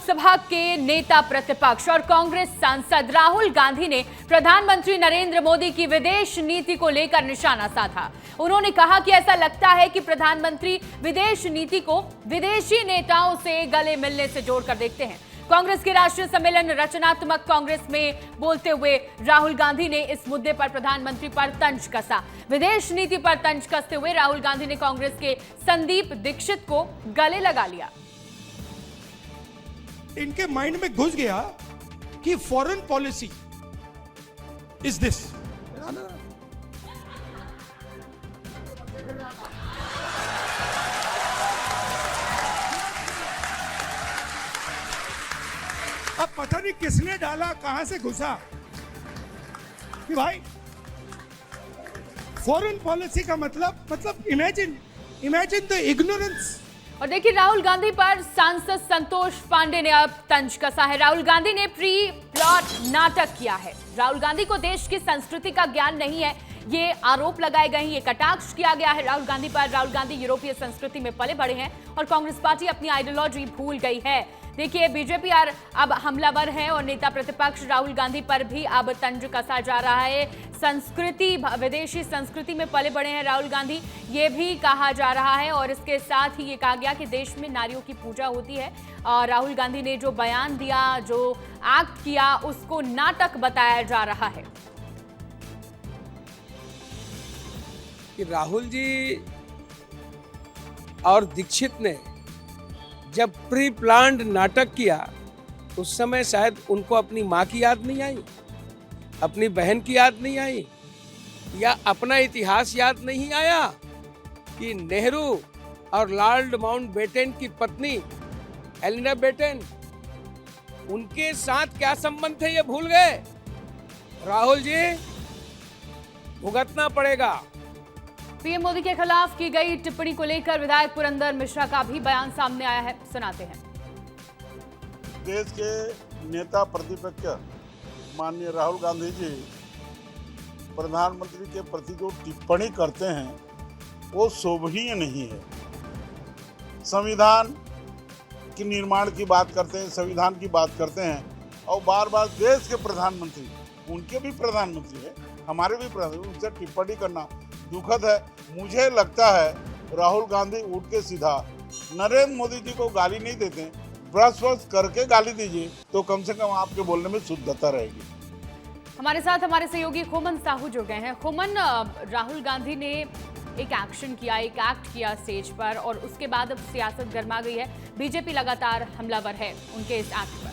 लोकसभा के नेता प्रतिपक्ष और कांग्रेस सांसद राहुल गांधी ने प्रधानमंत्री नरेंद्र मोदी की विदेश नीति को लेकर निशाना साधा। उन्होंने कहा कि ऐसा लगता है कि प्रधानमंत्री विदेश नीति को विदेशी नेताओं से गले मिलने से जोड़कर देखते हैं। कांग्रेस के राष्ट्रीय सम्मेलन रचनात्मक कांग्रेस में बोलते हुए राहुल गांधी ने इस मुद्दे पर प्रधानमंत्री पर तंज कसा। विदेश नीति पर तंज कसते हुए राहुल गांधी ने कांग्रेस के संदीप दीक्षित को गले लगा लिया। इनके माइंड में घुस गया कि फॉरेन पॉलिसी इज दिस। अब पता नहीं किसने डाला, कहां से घुसा कि भाई फॉरेन पॉलिसी का मतलब इमेजिन द इग्नोरेंस। और देखिए, राहुल गांधी पर सांसद संतोष पांडे ने अब तंज कसा है। राहुल गांधी ने प्री प्लॉट नाटक किया है। राहुल गांधी को देश की संस्कृति का ज्ञान नहीं है, ये आरोप लगाए गए हैं, ये कटाक्ष किया गया है राहुल गांधी पर। राहुल गांधी यूरोपीय संस्कृति में पले बड़े हैं और कांग्रेस पार्टी अपनी आइडियोलॉजी भूल गई है। देखिए, बीजेपी अब हमलावर है और नेता प्रतिपक्ष राहुल गांधी पर भी अब तंज कसा जा रहा है। संस्कृति, विदेशी संस्कृति में पले बड़े हैं राहुल गांधी, ये भी कहा जा रहा है। और इसके साथ ही ये कहा गया कि देश में नारियों की पूजा होती है और राहुल गांधी ने जो बयान दिया, जो एक्ट किया, उसको नाटक बताया जा रहा है। कि राहुल जी और दीक्षित ने जब प्री प्लान्ड नाटक किया, उस समय शायद उनको अपनी माँ की याद नहीं आई, अपनी बहन की याद नहीं आई, या अपना इतिहास याद नहीं आया कि नेहरू और लॉर्ड माउंटबेटन की पत्नी एलिना बेटन, उनके साथ क्या संबंध थे, ये भूल गए। राहुल जी, भुगतना पड़ेगा। पीएम मोदी के खिलाफ की गई टिप्पणी को लेकर विधायक पुरंदर मिश्रा का भी बयान सामने आया है, सुनाते हैं। देश के नेता प्रतिपक्ष माननीय राहुल गांधी जी प्रधानमंत्री के प्रति जो टिप्पणी करते हैं वो शोभनीय नहीं है। संविधान के निर्माण की बात करते हैं, संविधान की बात करते हैं और बार बार देश के प्रधानमंत्री, उनके भी प्रधानमंत्री है, हमारे भी प्रधानमंत्री, उनसे टिप्पणी करना दुखद है। मुझे लगता है राहुल गांधी उठ के सीधा नरेंद्र मोदी जी को गाली नहीं देते, ब्रश वश करके गाली दीजिए तो कम से कम आपके बोलने में शुद्धता रहेगी। हमारे साथ हमारे सहयोगी खुमन साहू जुड़ गए हैं। खुमन, राहुल गांधी ने एक एक्शन किया, एक एक्ट किया स्टेज पर और उसके बाद अब सियासत गर्मा गई है। बीजेपी लगातार हमलावर है उनके इस एक्ट पर।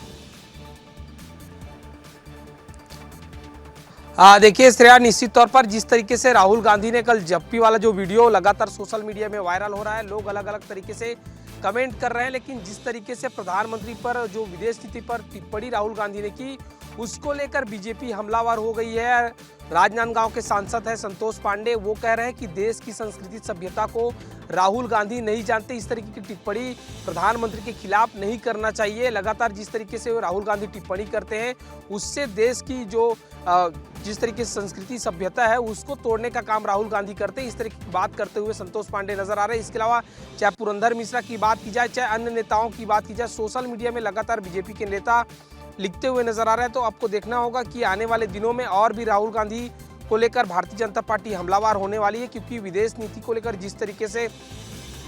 देखिए श्रेया, निश्चित तौर पर जिस तरीके से राहुल गांधी ने कल जप्पी वाला जो वीडियो लगातार सोशल मीडिया में वायरल हो रहा है, लोग अलग अलग तरीके से कमेंट कर रहे हैं, लेकिन जिस तरीके से प्रधानमंत्री पर जो विदेश नीति पर टिप्पणी राहुल गांधी ने की, उसको लेकर बीजेपी हमलावर हो गई है। राजनांदगांव के सांसद है संतोष पांडे, वो कह रहे हैं कि देश की संस्कृति सभ्यता को राहुल गांधी नहीं जानते, इस तरीके की टिप्पणी प्रधानमंत्री के खिलाफ नहीं करना चाहिए। लगातार जिस तरीके से राहुल गांधी टिप्पणी करते हैं, उससे देश की जो जिस तरीके से संस्कृति सभ्यता है उसको तोड़ने का काम राहुल गांधी करते हैं, इस तरीके की बात करते हुए संतोष पांडे नजर आ रहे हैं। इसके अलावा चाहे पुरंदर मिश्रा की बात की जाए, चाहे अन्य नेताओं की बात की जाए, सोशल मीडिया में लगातार बीजेपी के नेता लिखते हुए नजर आ रहे हैं। तो आपको देखना होगा कि आने वाले दिनों में और भी राहुल गांधी को लेकर भारतीय जनता पार्टी हमलावर होने वाली है, क्योंकि विदेश नीति को लेकर जिस तरीके से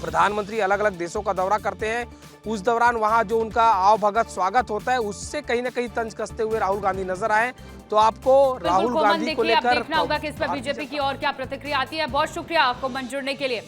प्रधानमंत्री अलग अलग देशों का दौरा करते हैं, उस दौरान वहां जो उनका आवभगत स्वागत होता है, उससे कहीं ना कहीं तंज कसते हुए राहुल गांधी नजर आए। तो आपको राहुल गांधी को लेकर देखना होगा कि इस पर बीजेपी की और क्या प्रतिक्रिया आती है। बहुत शुक्रिया आपको जुड़ने के लिए।